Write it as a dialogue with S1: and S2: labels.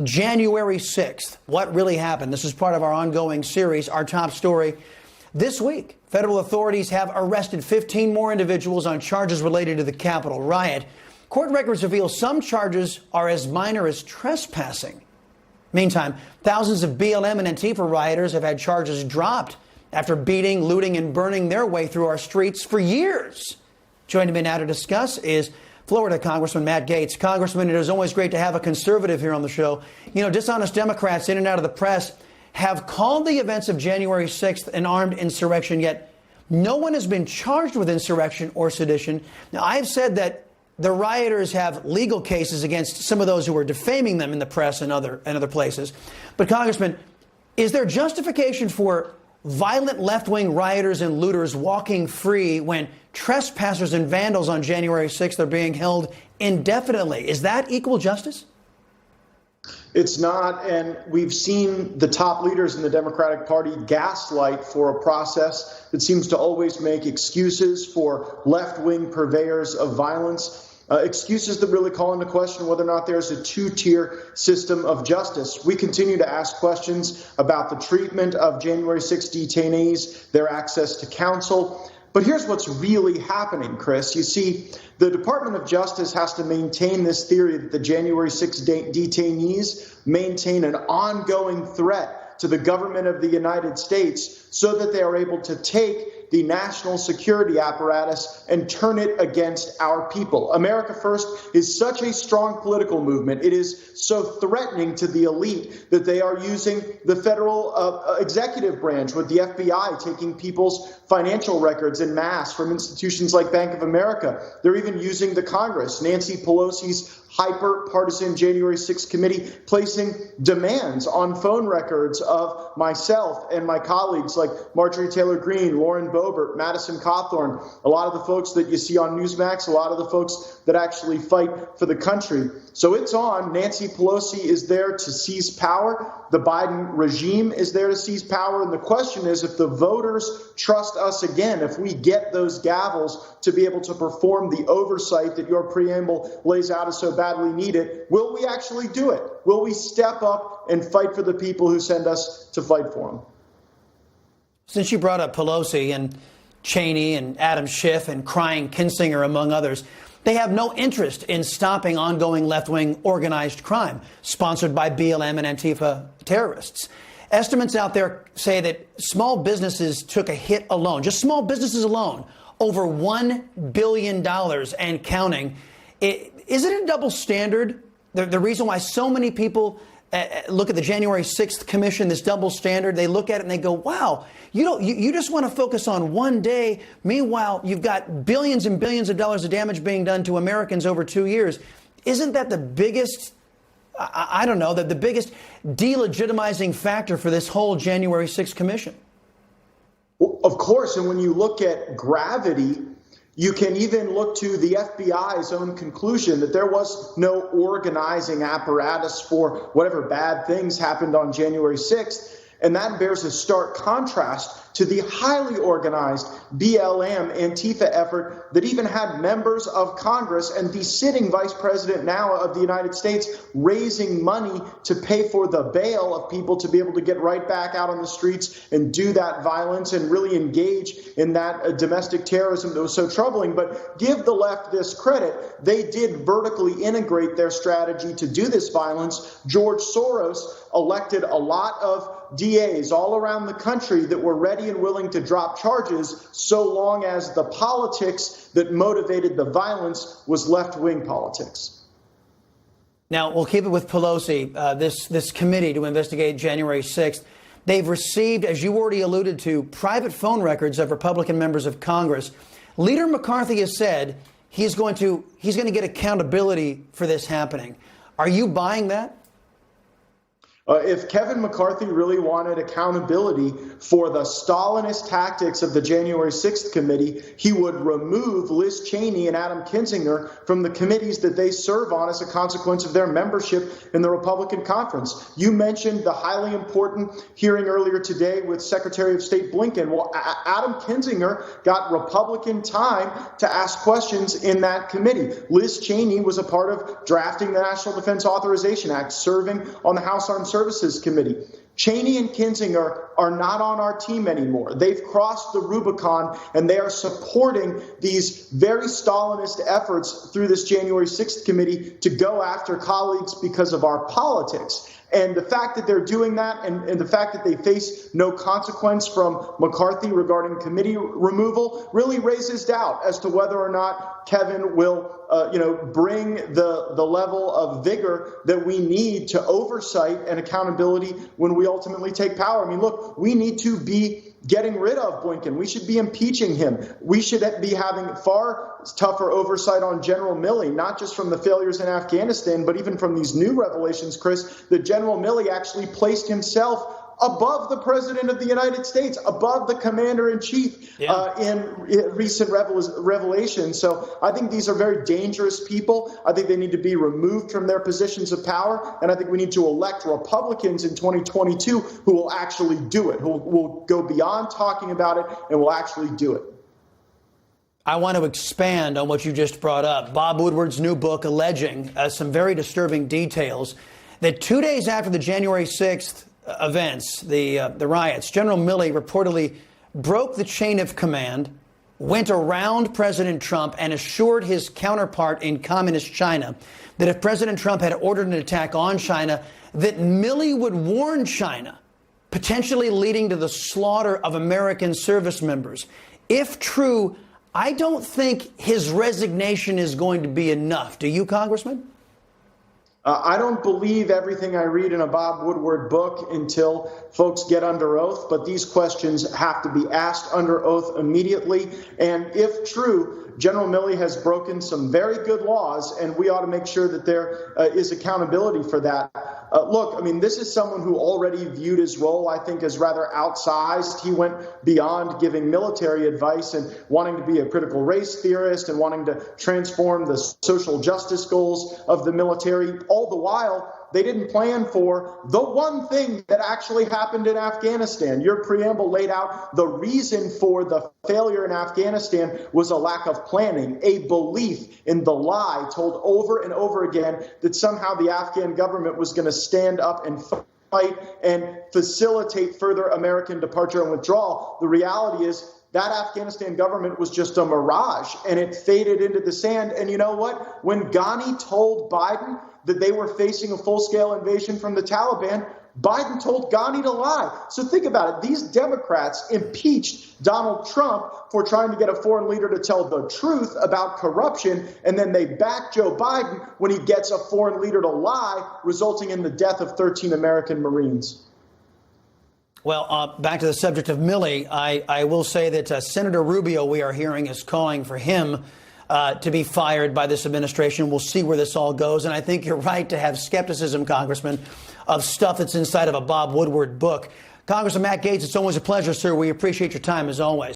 S1: January 6th. What really happened? This is part of our ongoing series. Our top story this week. Federal authorities have arrested 15 more individuals on charges related to the Capitol riot. Court records reveal some charges are as minor as trespassing. Meantime, thousands of BLM and Antifa rioters have had charges dropped after beating, looting, and burning their way through our streets for years. Joining me now to discuss is Florida Congressman Matt Gaetz. Congressman, it is always great to have a conservative here on the show. You know, dishonest Democrats in and out of the press have called the events of January 6th an armed insurrection, yet no one has been charged with insurrection or sedition. Now, I've said that the rioters have legal cases against some of those who are defaming them in the press and other places. But, Congressman, is there justification for violent left-wing rioters and looters walking free when trespassers and vandals on January 6th are being held indefinitely? Is that equal justice?
S2: It's not, and we've seen the top leaders in the Democratic Party gaslight for a process that seems to always make excuses for left-wing purveyors of violence. Excuses that really call into question whether or not there's a two-tier system of justice. We continue to ask questions about the treatment of January 6 detainees, their access to counsel. But here's what's really happening, Chris. You see, the Department of Justice has to maintain this theory that the January 6 detainees maintain an ongoing threat to the government of the United States so that they are able to take the national security apparatus and turn it against our people. America First is such a strong political movement. It is so threatening to the elite that they are using the federal executive branch with the FBI taking people's financial records en masse from institutions like Bank of America. They're even using the Congress, Nancy Pelosi's hyper-partisan January 6th committee, placing demands on phone records of myself and my colleagues like Marjorie Taylor Greene, Lauren Boebert, Madison Cawthorn, a lot of the folks that you see on Newsmax, a lot of the folks that actually fight for the country. So it's on. Nancy Pelosi is there to seize power. The Biden regime is there to seize power. And the question is, if the voters trust us again, if we get those gavels to be able to perform the oversight that your preamble lays out as so badly needed, will we actually do it? Will we step up and fight for the people who send us to fight for them?
S1: Since you brought up Pelosi and Cheney and Adam Schiff and crying Kinzinger, among others, they have no interest in stopping ongoing left-wing organized crime sponsored by BLM and Antifa terrorists. Estimates out there say that small businesses took a hit alone, just small businesses alone, over $1 billion and counting. Is it a double standard? The reason why so many people look at the January 6th commission, this double standard, they look at it and they go, wow, you just want to focus on one day. Meanwhile, you've got billions and billions of dollars of damage being done to Americans over 2 years. Isn't that the biggest, I don't know, the biggest delegitimizing factor for this whole January 6th commission?
S2: Well, of course. And when you look at gravity, you can even look to the FBI's own conclusion that there was no organizing apparatus for whatever bad things happened on January 6th. And that bears a stark contrast to the highly organized BLM Antifa effort that even had members of Congress and the sitting vice president now of the United States raising money to pay for the bail of people to be able to get right back out on the streets and do that violence and really engage in that domestic terrorism that was so troubling. But give the left this credit. They did vertically integrate their strategy to do this violence. George Soros elected a lot of DAs all around the country that were ready and willing to drop charges so long as the politics that motivated the violence was left-wing politics.
S1: Now, we'll keep it with Pelosi, this committee to investigate January 6th. They've received, as you already alluded to, private phone records of Republican members of Congress. Leader McCarthy has said he's going to get accountability for this happening. Are you buying that?
S2: If Kevin McCarthy really wanted accountability for the Stalinist tactics of the January 6th committee, he would remove Liz Cheney and Adam Kinzinger from the committees that they serve on as a consequence of their membership in the Republican conference. You mentioned the highly important hearing earlier today with Secretary of State Blinken. Well, Adam Kinzinger got Republican time to ask questions in that committee. Liz Cheney was a part of drafting the National Defense Authorization Act, serving on the House Armed Services Committee. Cheney and Kinzinger are not on our team anymore. They've crossed the Rubicon, and they are supporting these very Stalinist efforts through this January 6th committee to go after colleagues because of our politics. And the fact that they're doing that and the fact that they face no consequence from McCarthy regarding committee removal really raises doubt as to whether or not Kevin will bring the level of vigor that we need to oversight and accountability when we ultimately take power. I mean, look, we need to be getting rid of Blinken. We should be impeaching him. We should be having far tougher oversight on General Milley, not just from the failures in Afghanistan, but even from these new revelations, Chris, that General Milley actually placed himself above the president of the United States, above the commander-in-chief in recent revelations. So I think these are very dangerous people. I think they need to be removed from their positions of power. And I think we need to elect Republicans in 2022 who will actually do it, who will go beyond talking about it and will actually do it.
S1: I want to expand on what you just brought up. Bob Woodward's new book alleging some very disturbing details that 2 days after the January 6th events, the riots, General Milley reportedly broke the chain of command, went around President Trump, and assured his counterpart in communist China that if President Trump had ordered an attack on China, that Milley would warn China, potentially leading to the slaughter of American service members. If true, I don't think his resignation is going to be enough. Do you, Congressman?
S2: I don't believe everything I read in a Bob Woodward book until folks get under oath, but these questions have to be asked under oath immediately. And if true, General Milley has broken some very good laws, and we ought to make sure that there is accountability for that. Look, I mean, this is someone who already viewed his role, I think, as rather outsized. He went beyond giving military advice and wanting to be a critical race theorist and wanting to transform the social justice goals of the military. All the while, they didn't plan for the one thing that actually happened in Afghanistan. Your preamble laid out the reason for the failure in Afghanistan was a lack of planning, a belief in the lie told over and over again that somehow the Afghan government was going to stand up and fight and facilitate further American departure and withdrawal. The reality is that Afghanistan government was just a mirage, and it faded into the sand. And you know what? When Ghani told Biden that they were facing a full-scale invasion from the Taliban, Biden told Ghani to lie. So think about it. These Democrats impeached Donald Trump for trying to get a foreign leader to tell the truth about corruption, and then they back Joe Biden when he gets a foreign leader to lie, resulting in the death of 13 American Marines.
S1: Well, back to the subject of Milley, I will say that Senator Rubio, we are hearing, is calling for him to be fired by this administration. We'll see where this all goes. And I think you're right to have skepticism, Congressman, of stuff that's inside of a Bob Woodward book. Congressman Matt Gaetz, it's always a pleasure, sir. We appreciate your time, as always.